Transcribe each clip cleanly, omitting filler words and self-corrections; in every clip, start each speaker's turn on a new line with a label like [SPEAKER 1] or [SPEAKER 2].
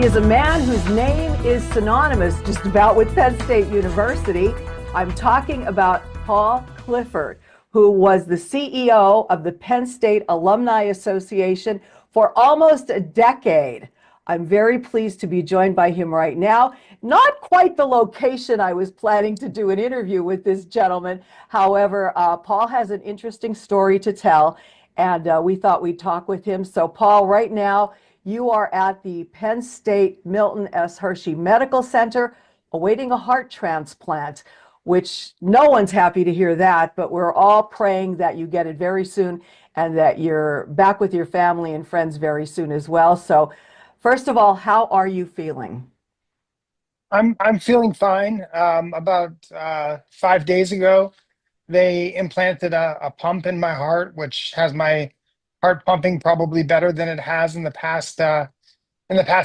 [SPEAKER 1] He is a man whose name is synonymous just about with Penn State University. I'm talking about Paul Clifford, who was the CEO of the Penn State Alumni Association for almost a decade. I'm very pleased to be joined by him right now. Not quite the location I was planning to do an interview with this gentleman. However, Paul has an interesting story to tell, and we thought we'd talk with him. So, Paul, right now, you are at the Penn State Milton S. Hershey Medical Center awaiting a heart transplant, which no one's happy to hear that, but we're all praying that you get it very soon and that you're back with your family and friends very soon as well. So, first of all, how are you feeling?
[SPEAKER 2] I'm feeling fine. About 5 days ago, they implanted a pump in my heart, which has my heart pumping probably better than it has in the past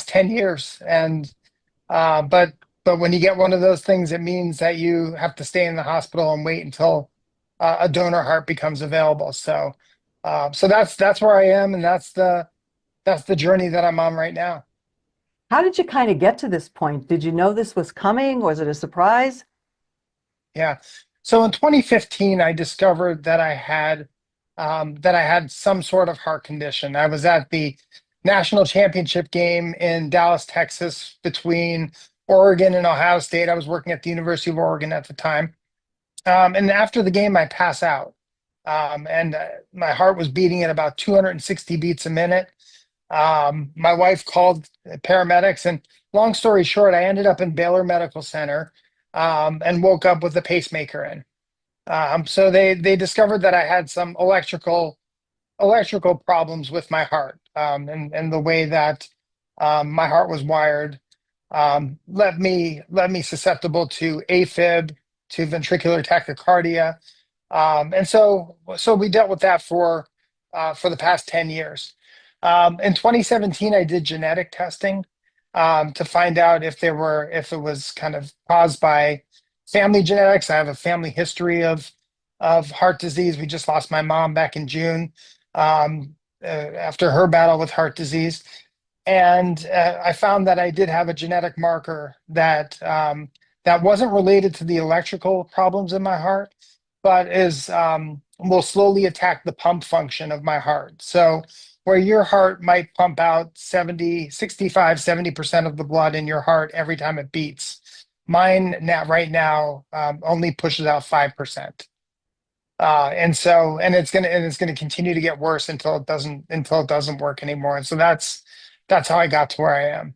[SPEAKER 2] 10 years. And but when you get one of those things, it means that you have to stay in the hospital and wait until a donor heart becomes available. So that's where I am, and that's the journey that I'm on right now.
[SPEAKER 1] How did you kind of get to this point? Did you know this was coming? Was it a surprise?
[SPEAKER 2] Yeah. So in 2015, I discovered that I had some sort of heart condition. I was at the national championship game in Dallas, Texas, between Oregon and Ohio State. I was working at the University of Oregon at the time. And after the game, I pass out. And my heart was beating at about 260 beats a minute. My wife called paramedics, and long story short, I ended up in Baylor Medical Center and woke up with a pacemaker in. So they discovered that I had some electrical problems with my heart, and the way that my heart was wired left me susceptible to AFib, to ventricular tachycardia, and so we dealt with that for the past 10 years. In 2017, I did genetic testing to find out if it was kind of caused by family genetics. I have a family history of heart disease. We just lost my mom back in June after her battle with heart disease, and I found that I did have a genetic marker that wasn't related to the electrical problems in my heart, but is will slowly attack the pump function of my heart. So where your heart might pump out 70 of the blood in your heart every time it beats, mine now right now only pushes out 5%. And it's gonna continue to get worse until it doesn't work anymore. And so that's how I got to where I am.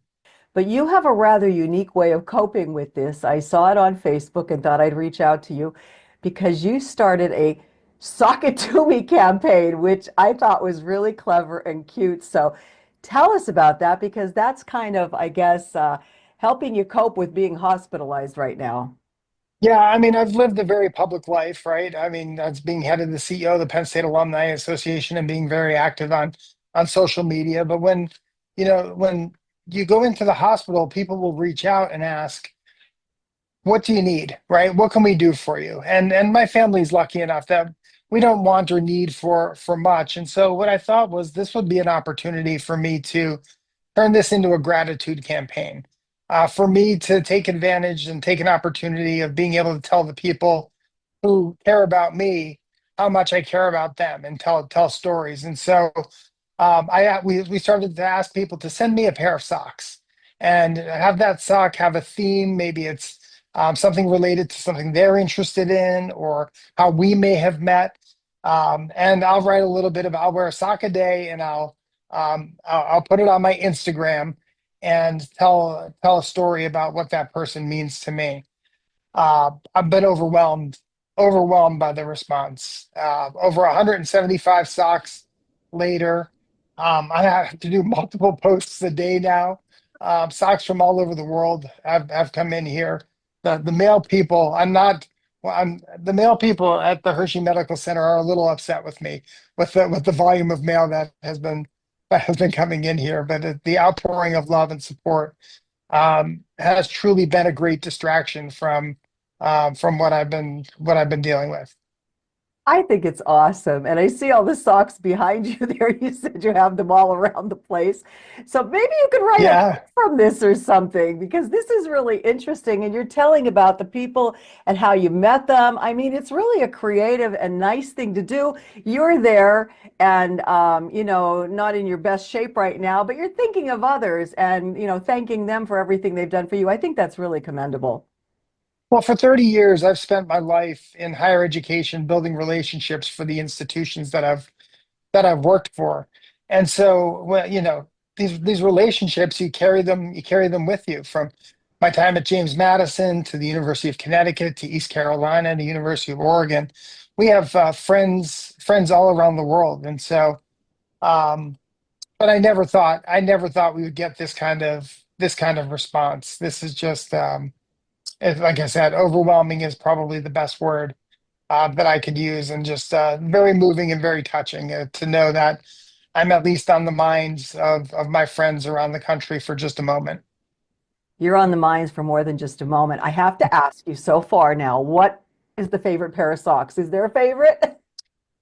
[SPEAKER 1] But you have a rather unique way of coping with this. I saw it on Facebook and thought I'd reach out to you because you started a Sock It To Me campaign, which I thought was really clever and cute. So tell us about that because that's kind of, I guess, helping you cope with being hospitalized right now.
[SPEAKER 2] Yeah, I mean, I've lived a very public life, right? I mean, that's being head of the CEO of the Penn State Alumni Association and being very active on social media. But when you go into the hospital, people will reach out and ask, "What do you need?" Right? What can we do for you? And my family's lucky enough that we don't want or need for much. And so what I thought was this would be an opportunity for me to turn this into a gratitude campaign, for me to take advantage and take an opportunity of being able to tell the people who care about me how much I care about them and tell stories. And so we started to ask people to send me a pair of socks and have that sock have a theme. Maybe it's something related to something they're interested in or how we may have met. And I'll write a little bit about, I'll wear a sock a day, and I'll put it on my Instagram and tell a story about what that person means to me. I've been overwhelmed by the response. Over 175 socks later. I have to do multiple posts a day now. Socks from all over the world have come in here. The male people, I'm not. Well, the male people at the Hershey Medical Center are a little upset with me with the volume of mail that has been coming in here. But the outpouring of love and support has truly been a great distraction from what I've been dealing with.
[SPEAKER 1] I think it's awesome. And I see all the socks behind you there. You said you have them all around the place. So maybe you could write a
[SPEAKER 2] Yeah.
[SPEAKER 1] book from this or something because this is really interesting. And you're telling about the people and how you met them. I mean, it's really a creative and nice thing to do. You're there and, not in your best shape right now, but you're thinking of others and, thanking them for everything they've done for you. I think that's really commendable.
[SPEAKER 2] Well, for 30 years, I've spent my life in higher education, building relationships for the institutions that I've worked for. And so, well, these relationships, you carry them with you from my time at James Madison to the University of Connecticut to East Carolina and the University of Oregon. We have friends all around the world. And so, um, but I never thought we would get this kind of response. This is just, like I said, overwhelming is probably the best word that I could use, and just very moving and very touching to know that I'm at least on the minds of my friends around the country for just a moment.
[SPEAKER 1] You're on the minds for more than just a moment. I have to ask you so far now, what is the favorite pair of socks? Is there a favorite?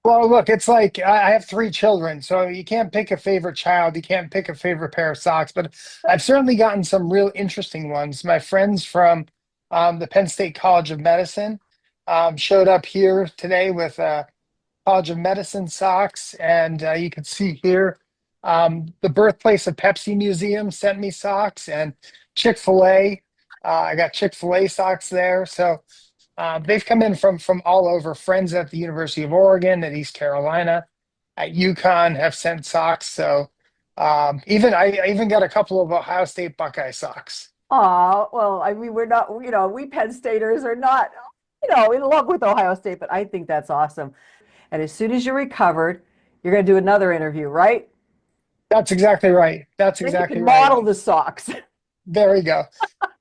[SPEAKER 2] Well, look, it's like I have three children, so you can't pick a favorite child. You can't pick a favorite pair of socks, but I've certainly gotten some real interesting ones. My friends from the Penn State College of Medicine showed up here today with College of Medicine socks, and you can see here the birthplace of Pepsi Museum sent me socks, and Chick-fil-A. I got Chick-fil-A socks there, so they've come in from all over. Friends at the University of Oregon, at East Carolina, at UConn have sent socks. So even I even got a couple of Ohio State Buckeye socks.
[SPEAKER 1] Oh, well, I mean, we're not, we Penn Staters are not, in love with Ohio State, but I think that's awesome. And as soon as you're recovered, you're going to do another interview, right?
[SPEAKER 2] That's exactly right. That's
[SPEAKER 1] Then you
[SPEAKER 2] exactly
[SPEAKER 1] can
[SPEAKER 2] right.
[SPEAKER 1] model the socks.
[SPEAKER 2] There we go.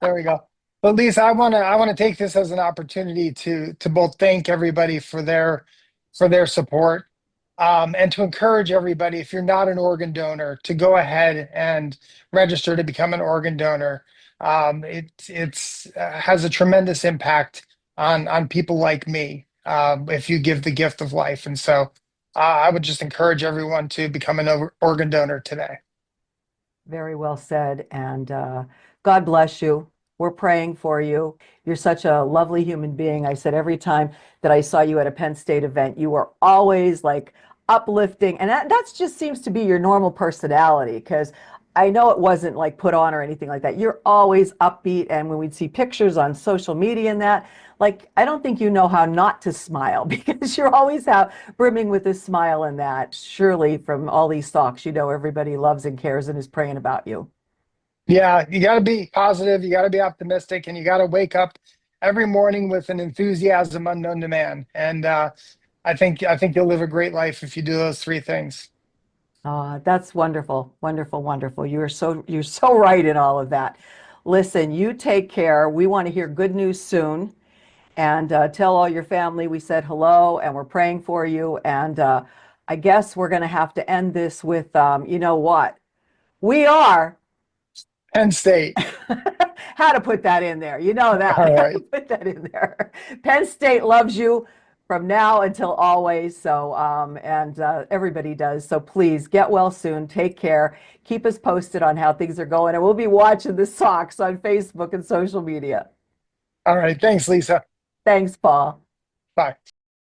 [SPEAKER 2] There we go. But Lisa, I wanna take this as an opportunity to both thank everybody for their support, and to encourage everybody, if you're not an organ donor, to go ahead and register to become an organ donor. It's has a tremendous impact on people like me, if you give the gift of life. And so I would just encourage everyone to become an organ donor today.
[SPEAKER 1] Very well said. And God bless you. We're praying for you. You're such a lovely human being. I said every time that I saw you at a Penn State event, you were always like uplifting. And that just seems to be your normal personality because I know it wasn't like put on or anything like that. You're always upbeat. And when we'd see pictures on social media and that, like, I don't think you know how not to smile because you're always out brimming with a smile and that. Surely from all these talks, everybody loves and cares and is praying about you.
[SPEAKER 2] Yeah, you got to be positive, you got to be optimistic, and you got to wake up every morning with an enthusiasm unknown to man. And I think you'll live a great life if you do those three things.
[SPEAKER 1] That's wonderful, wonderful, wonderful. You're so right in all of that. Listen, you take care. We want to hear good news soon, and tell all your family we said hello and we're praying for you. And I guess we're going to have to end this with, you know what? We are.
[SPEAKER 2] Penn State.
[SPEAKER 1] How to put that in there. You know that.
[SPEAKER 2] All
[SPEAKER 1] How to
[SPEAKER 2] right.
[SPEAKER 1] put that in there. Penn State loves you from now until always. So, and everybody does. So please get well soon. Take care. Keep us posted on how things are going. And we'll be watching the Sox on Facebook and social media.
[SPEAKER 2] All right. Thanks, Lisa.
[SPEAKER 1] Thanks, Paul.
[SPEAKER 2] Bye.